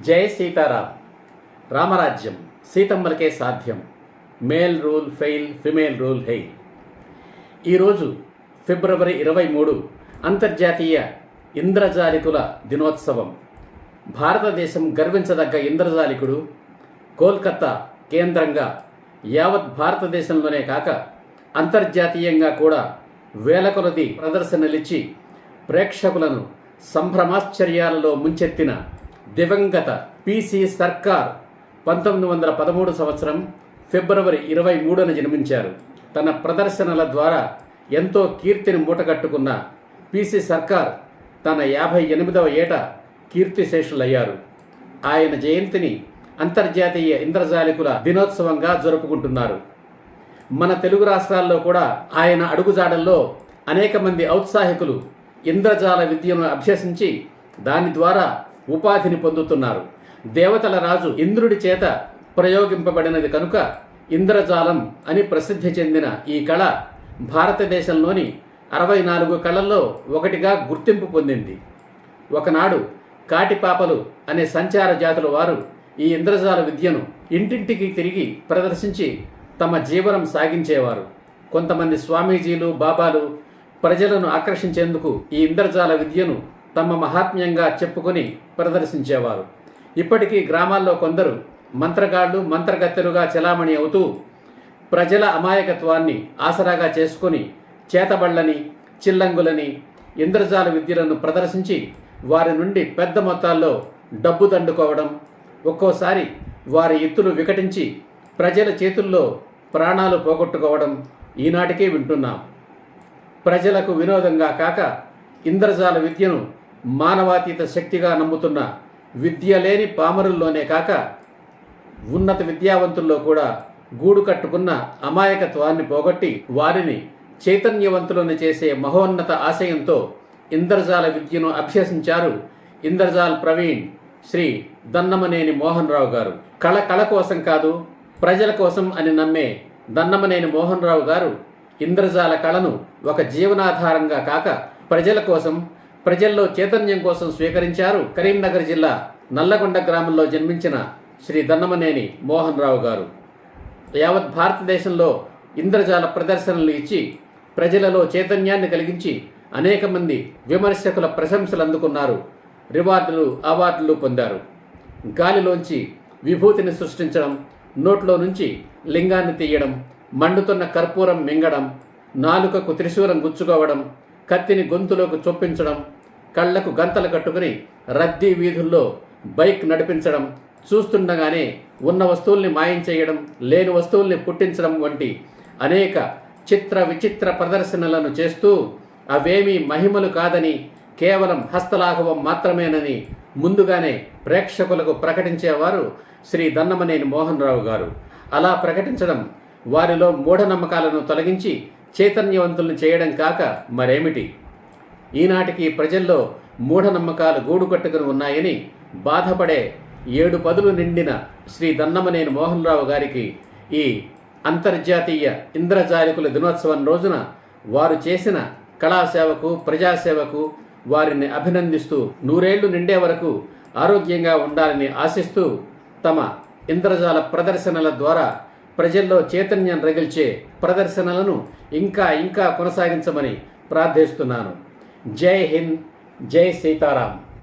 జై సీతారాం. రామరాజ్యం సీతమ్మలకే సాధ్యం. Male rule fail, female rule hail. ఈరోజు ఫిబ్రవరి 23 అంతర్జాతీయ ఇంద్రజాలికుల దినోత్సవం. భారతదేశం గర్వించదగ్గ ఇంద్రజాలికుడు కోల్కతా కేంద్రంగా యావత్ భారతదేశంలోనే కాక అంతర్జాతీయంగా కూడా వేల కొలది ప్రదర్శనలిచ్చి ప్రేక్షకులను సంభ్రమాశ్చర్యాలలో ముంచెత్తిన దివంగత పిసి సర్కార్ 1913 సంవత్సరం ఫిబ్రవరి 23న జన్మించారు. తన ప్రదర్శనల ద్వారా ఎంతో కీర్తిని మూటగట్టుకున్న పిసి సర్కార్ తన 58వ ఏట కీర్తిశేషులయ్యారు. ఆయన జయంతిని అంతర్జాతీయ ఇంద్రజాలికుల దినోత్సవంగా జరుపుకుంటున్నారు. మన తెలుగు రాష్ట్రాల్లో కూడా ఆయన అడుగుజాడల్లో అనేక మంది ఔత్సాహికులు ఇంద్రజాల విద్యను అభ్యసించి దాని ద్వారా ఉపాధిని పొందుతున్నారు. దేవతల రాజు ఇంద్రుడి చేత ప్రయోగింపబడినది కనుక ఇంద్రజాలం అని ప్రసిద్ధి చెందిన ఈ కళ భారతదేశంలోని 64 కళల్లో ఒకటిగా గుర్తింపు పొందింది. ఒకనాడు కాటిపాపలు అనే సంచార జాతుల వారు ఈ ఇంద్రజాల విద్యను ఇంటింటికి తిరిగి ప్రదర్శించి తమ జీవనం సాగించేవారు. కొంతమంది స్వామీజీలు, బాబాలు ప్రజలను ఆకర్షించేందుకు ఈ ఇంద్రజాల విద్యను తమ మహాత్మ్యంగా చెప్పుకొని ప్రదర్శించేవారు. ఇప్పటికీ గ్రామాల్లో కొందరు మంత్రగాళ్లు, మంత్రగత్తెలుగా చెలామణి అవుతూ ప్రజల అమాయకత్వాన్ని ఆసరాగా చేసుకొని చేతబళ్లని, చిల్లంగులని, ఇంద్రజాల విద్యలను ప్రదర్శించి వారి నుండి పెద్ద మొత్తాల్లో డబ్బు దండుకోవడం, ఒక్కోసారి వారి ఎత్తులు వికటించి ప్రజల చేతుల్లో ప్రాణాలు పోగొట్టుకోవడం ఈనాటికే వింటున్నాం. ప్రజలకు వినోదంగా కాక ఇంద్రజాల విద్యను మానవాతీత శక్తిగా నమ్ముతున్న విద్య లేని పామరుల్లోనే కాక ఉన్నత విద్యావంతుల్లో కూడా గూడు కట్టుకున్న అమాయకత్వాన్ని పోగొట్టి వారిని చైతన్యవంతులను చేసే మహోన్నత ఆశయంతో ఇంద్రజాల విద్యను అభ్యసించారు ఇంద్రజాల్ ప్రవీణ్ శ్రీ దన్నమనేని మోహన్ రావు గారు. కళ కోసం కాదు, ప్రజల కోసం అని నమ్మే దన్నమనేని మోహన్ రావు గారు ఇంద్రజాల కళను ఒక జీవనాధారంగా కాక ప్రజల కోసం, ప్రజల్లో చైతన్యం కోసం స్వీకరించారు. కరీంనగర్ జిల్లా నల్లగొండ గ్రామంలో జన్మించిన శ్రీ దన్నమనేని మోహన్ రావు గారు యావత్ భారతదేశంలో ఇంద్రజాల ప్రదర్శనలు ఇచ్చి ప్రజలలో చైతన్యాన్ని కలిగించి అనేక మంది విమర్శకుల ప్రశంసలు అందుకున్నారు. రివార్డులు, అవార్డులు పొందారు. గాలిలోంచి విభూతిని సృష్టించడం, నోట్లో నుంచి లింగాన్ని తీయడం, మండుతున్న కర్పూరం మింగడం, నాలుకకు త్రిశూలం గుచ్చుకోవడం, కత్తిని గొంతులోకి చొప్పించడం, కళ్లకు గంతలు కట్టుకుని రద్దీ వీధుల్లో బైక్ నడిపించడం, చూస్తుండగానే ఉన్న వస్తువుల్ని మాయం చేయడం, లేని వస్తువుల్ని పుట్టించడం వంటి అనేక చిత్ర విచిత్ర ప్రదర్శనలను చేస్తూ అవేమీ మహిమలు కాదని, కేవలం హస్తలాఘవం మాత్రమేనని ముందుగానే ప్రేక్షకులకు ప్రకటించేవారు శ్రీ దన్నమనేని మోహన్ రావు గారు. అలా ప్రకటించడం వారిలో మూఢనమ్మకాలను తొలగించి చైతన్యవంతులను చేయడం కాక మరేమిటి. ఈనాటికి ప్రజల్లో మూఢనమ్మకాలు గూడు కట్టుకుని ఉన్నాయని బాధపడే 7 పదులు నిండిన శ్రీ దన్నమనేని మోహన్ రావు గారికి ఈ అంతర్జాతీయ ఇంద్రజాలికుల దినోత్సవం రోజున వారు చేసిన కళాసేవకు, ప్రజాసేవకు వారిని అభినందిస్తూ 100 ఏళ్లు నిండే వరకు ఆరోగ్యంగా ఉండాలని ఆశిస్తూ తమ ఇంద్రజాల ప్రదర్శనల ద్వారా ప్రజల్లో చైతన్యం రగిల్చే ప్రదర్శనలను ఇంకా కొనసాగించమని ప్రార్థిస్తున్నాను. జై హింద్, జై సీతారాం.